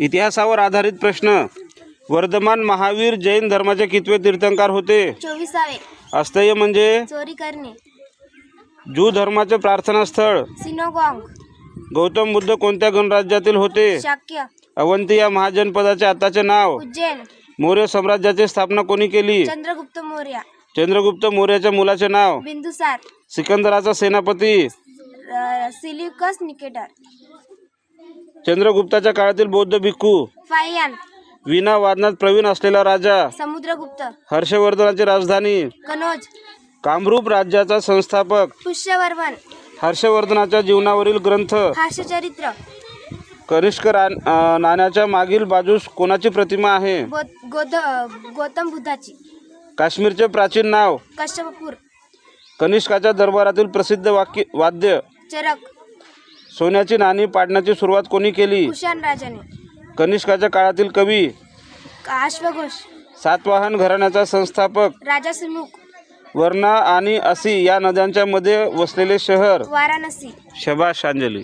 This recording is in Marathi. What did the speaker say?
इतिहासावर आधारित प्रश्न. वर्धमान महावीर जैन धर्माचे कितवे तीर्थंकर होते? 24वे. अस्तय म्हणजे? चोरी करणे. ज्यू धर्माचे प्रार्थनास्थळ? सिनोगॉग. गौतम बुद्ध कोणत्या गणराज्यातील होते? शाक्य. अवंती या महाजनपदाचे आताचे नाव? उज्जैन. मौर्य साम्राज्याची स्थापना कोणी केली? चंद्रगुप्त मौर्य. चंद्रगुप्त मौर्याच्या मुलाचे नाव? बिंदुसार. सिकंदराचा सेनापती? सिल्युकस निकेटर. चंद्रगुप्ताच्या काळातील बौद्ध भिक्खू? फाहियान. वीणा वादनात प्रवीण असलेला राजा? समुद्रगुप्त. हर्षवर्धनाची राजधानी? कनौज. कामरूप राज्याचा संस्थापक? पुष्यवर्मन. हर्षवर्धनाच्या जीवनावरील ग्रंथ? हास्यचरित्र. कनिष्क नाण्याच्या मागील बाजूस कोणाची प्रतिमा आहे? गौतम बुद्धाची. काश्मीरचे प्राचीन नाव? कश्यपपूर. कनिष्काच्या दरबारातील प्रसिद्ध वाद्य? चरक. सोन्याची नाणी पाडण्याची सुरुवात कोणी केली? कुशाण राजाने. कनिष्काच्या काळातील कवी? अश्वघोष. सातवाहन घराण्याचा संस्थापक? राजा सुमुख. वर्णा आणि असी या नद्यांच्या मध्ये वसलेले शहर? वाराणसी. शबाश अंजली.